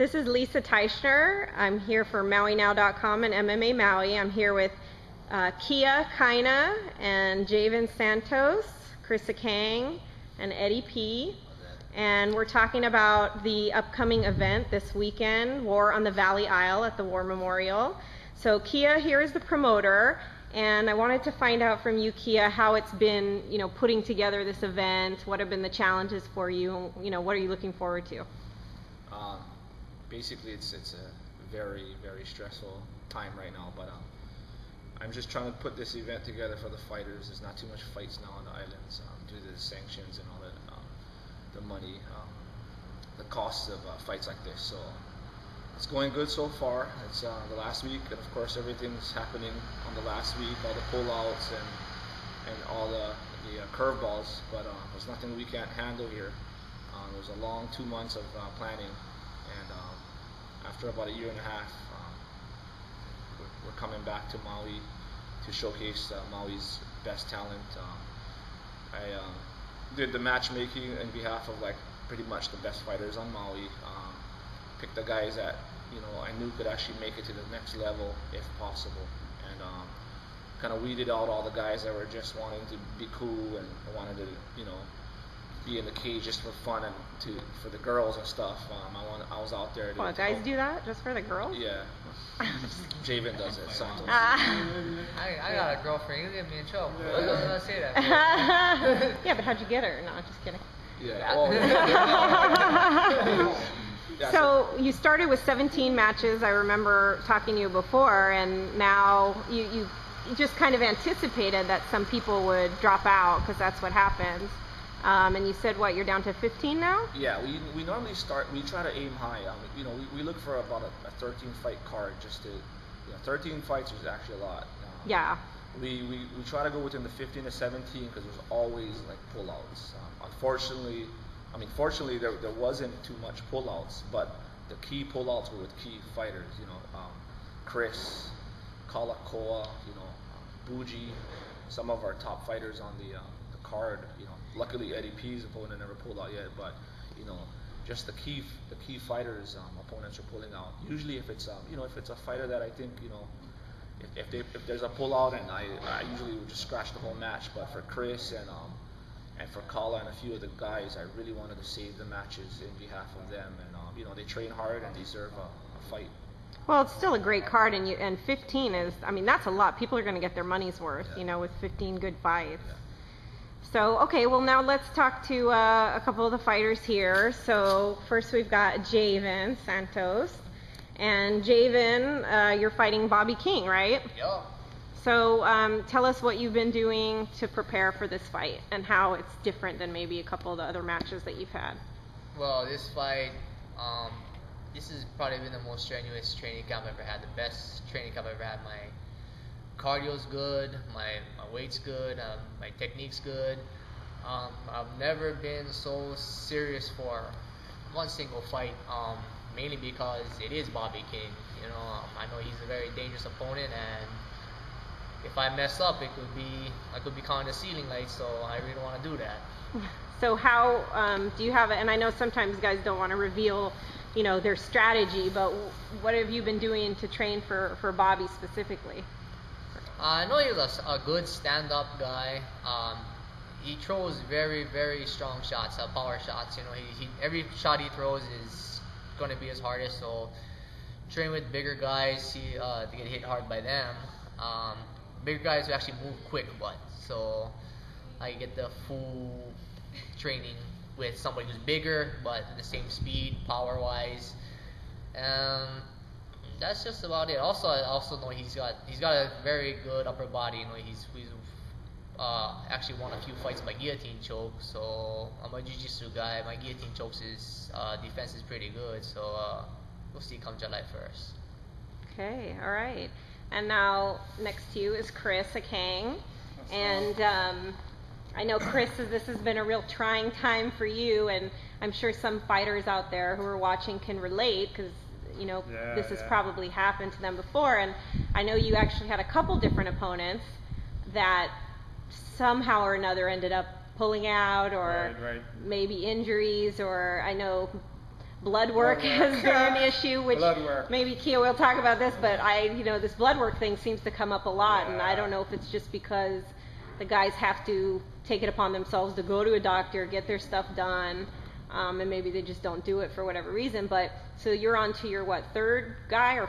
This is Lisa Teichner. I'm here for MauiNow.com and MMA Maui. I'm here with Kia Kaina and Javin Santos, Kris Acang, and Eddie P. And we're talking about the upcoming event this weekend, War on the Valley Isle at the War Memorial. So Kia here is the promoter, and I wanted to find out from you, Kia, how it's been, putting together this event. What have been the challenges for you? What are you looking forward to? Basically, it's a very, very stressful time right now, but I'm just trying to put this event together for the fighters. There's not too much fights now on the islands due to the sanctions and all that, the money, the costs of fights like this. So it's going good so far. It's the last week, and of course everything's happening on the last week, all the pullouts and all the curveballs, but there's nothing we can't handle here. It was a long 2 months of planning, and after about a year and a half, we're coming back to Maui to showcase Maui's best talent. I did the matchmaking in behalf of pretty much the best fighters on Maui. Picked the guys that I knew could actually make it to the next level if possible, and kind of weeded out all the guys that were just wanting to be cool and wanted to be in the cage just for fun and for the girls and stuff. I was out there. Well, guys do that just for the girls? Yeah. Javin does it. Santos. I got a girlfriend. You get me in trouble. I was gonna say that. Yeah, but how'd you get her? No, just kidding. Yeah. So you started with 17 matches. I remember talking to you before, and now you just kind of anticipated that some people would drop out because that's what happens. And you said, what, you're down to 15 now? Yeah, we normally we try to aim high. We look for about a 13 fight card just to, 13 fights is actually a lot. Yeah. We try to go within the 15 to 17 because there's always pullouts. Fortunately there wasn't too much pullouts, but the key pullouts were with key fighters. Kris, Kalakoa, Buji, some of our top fighters on the card. Luckily Eddie P's opponent never pulled out yet, but just the key fighters opponents are pulling out. Usually if it's if it's a fighter that I think if there's a pullout, and I usually would just scratch the whole match. But for Kris and for Kala and a few of the guys, I really wanted to save the matches in behalf of them, and they train hard and deserve a fight. Well, it's still a great card, and 15 is, that's a lot. People are going to get their money's worth, with 15 good fights. Yeah. So, okay, well now let's talk to a couple of the fighters here. So first we've got Javin Santos. And Javin, you're fighting Bobby King, right? Yeah. So tell us what you've been doing to prepare for this fight and how it's different than maybe a couple of the other matches that you've had. Well, this fight, this has probably been the most strenuous training camp I've ever had, the best training camp I've ever had. My cardio's good, my weight's good, my technique's good. I've never been so serious for one single fight, mainly because it is Bobby King. I know he's a very dangerous opponent, and if I mess up, I could be caught in the ceiling light, so I really don't want to do that. So how do you have it? And I know sometimes guys don't want to reveal their strategy, but what have you been doing to train for Bobby specifically? I know he's a good stand-up guy. He throws very, very strong shots, power shots. Every shot he throws is going to be his hardest. So train with bigger guys to get hit hard by them. Bigger guys who actually move quick, so I get the full training with somebody who's bigger but the same speed, power-wise. That's just about it. Also, I also know he's got a very good upper body. He's actually won a few fights by guillotine choke. So I'm a jiu-jitsu guy. My guillotine chokes defense is pretty good. So we'll see come July 1st. Okay, all right. And now next to you is Kris Acang, and I know Kris, this has been a real trying time for you, and I'm sure some fighters out there who are watching can relate because. This has probably happened to them before, and I know you actually had a couple different opponents that somehow or another ended up pulling out, or maybe injuries, or I know blood work has been an issue, which maybe Kia will talk about this, but this blood work thing seems to come up a lot, and I don't know if it's just because the guys have to take it upon themselves to go to a doctor, get their stuff done, and maybe they just don't do it for whatever reason. But so you're on to your third guy or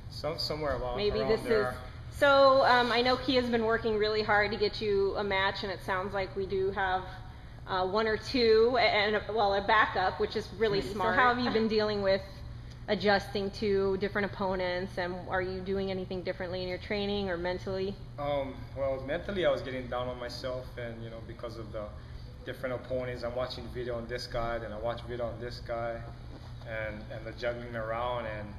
somewhere along maybe around this there. is. So I know Kia's been working really hard to get you a match, and it sounds like we do have one or two, and a backup, which is really smart. So how have you been dealing with adjusting to different opponents, and are you doing anything differently in your training or mentally? Well, mentally I was getting down on myself, and because of the different opponents, I'm watching video on this guy, then I watch video on this guy, and the juggling around, and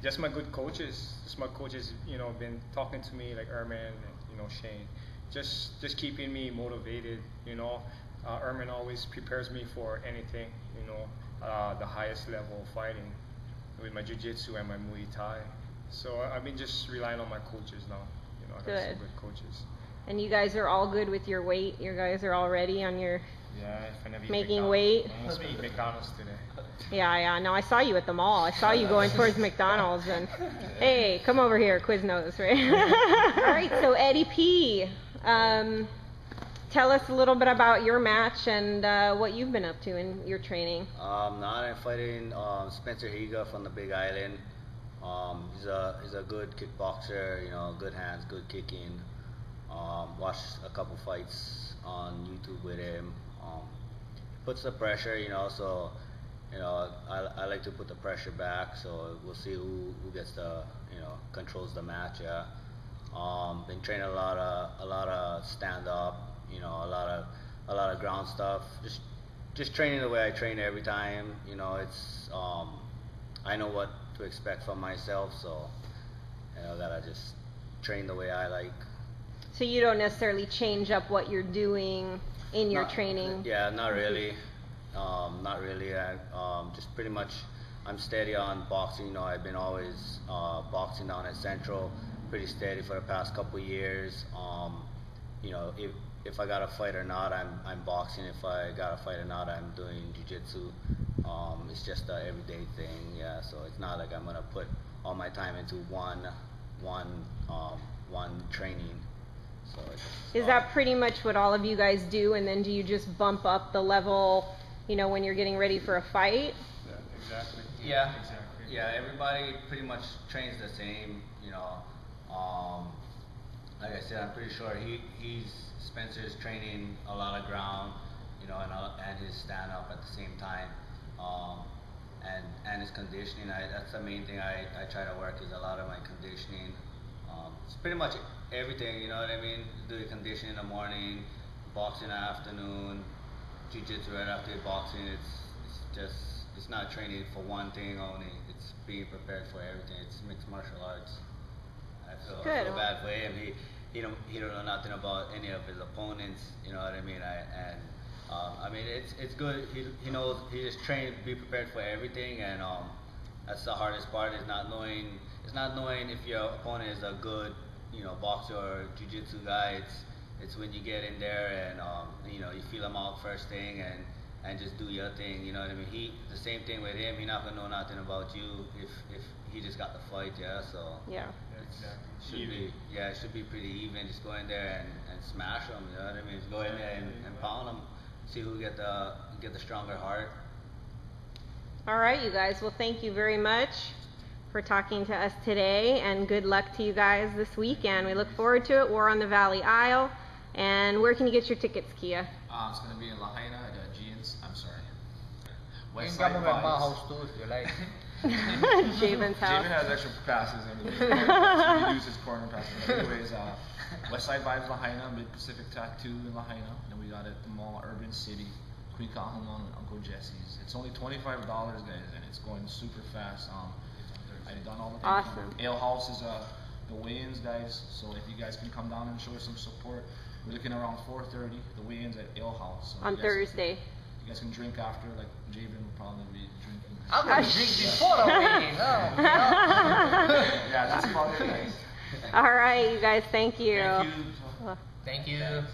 just my good coaches. Been talking to me, like Erman and Shane, just keeping me motivated. Erman always prepares me for anything. The highest level of fighting with my jiu-jitsu and my Muay Thai. So I've been just relying on my coaches now. I got some good coaches. And you guys are all good with your weight? You guys are all ready on your making weight? I almost eat McDonald's today. Yeah. No, I saw you at the mall. I saw you going towards McDonald's. And hey, come over here, Quiznos, right? All right, so Eddie P. Tell us a little bit about your match and what you've been up to in your training. Now I'm fighting Spencer Higa from the Big Island. He's a good kickboxer, good hands, good kicking. Watched a couple fights on YouTube with him. Puts the pressure, so I like to put the pressure back. So we'll see who gets the controls the match. Yeah. Been training a lot of stand up. A lot of ground stuff. Just training the way I train every time. It's I know what to expect from myself, so gotta just train the way I like. So you don't necessarily change up what you're doing in your training? Yeah, not really. Not really. Just pretty much I'm steady on boxing. I've been always boxing down at Central, pretty steady for the past couple years. If I got a fight or not, I'm boxing. If I got a fight or not, I'm doing jiu-jitsu. It's just an everyday thing, yeah. So it's not like I'm gonna put all my time into one training. So is that pretty much what all of you guys do? And then do you just bump up the level, when you're getting ready for a fight? Yeah, exactly. Yeah, exactly. Yeah. Everybody pretty much trains the same. Like I said, I'm pretty sure Spencer's training a lot of ground, and his stand up at the same time, and his conditioning. That's the main thing I try to work is a lot of my conditioning. It's pretty much everything, you know what I mean? Do the conditioning in the morning, boxing in the afternoon, jiu-jitsu right after boxing. It's not training for one thing only. It's being prepared for everything. It's mixed martial arts. I feel bad for him. He don't know nothing about any of his opponents. You know what I mean? It's good. He knows. He just trained to be prepared for everything, and that's the hardest part is not knowing. It's not knowing if your opponent is a good, boxer or jiu-jitsu guy. It's when you get in there and you feel him out first thing and just do your thing. You know what I mean? The same thing with him. He's not gonna know nothing about you if he just got the fight. Yeah. So yeah. It should be pretty even. Just go in there and smash them. You know what I mean? Just go in there and pound them. See who get the stronger heart. All right, you guys. Well, thank you very much for talking to us today, and good luck to you guys this weekend. We look forward to it. War on the Valley Isle. And where can you get your tickets, Kia? It's going to be in Lahaina at Gian's. I'm sorry. West Side Vibes. Too, if you like. Javin's house. Javin has extra passes and he can use his corner passes. Anyways, West Side Vibes Lahaina, Mid-Pacific Tattoo in Lahaina. Then we got at the mall, Urban City, Kuikahuman with Uncle Jesse's. It's only $25, guys, and it's going super fast. I've done all the things. Awesome. Ale House is the weigh-ins, guys. So if you guys can come down and show us some support, we're looking around 4:30. The weigh-ins at Ale House. So on Thursday. You guys can drink after, like Javin will probably be drinking. I'm gonna drink before the weigh-in. Yeah, that's about it, guys. All right, you guys. Thank you. Thank you. Thank you.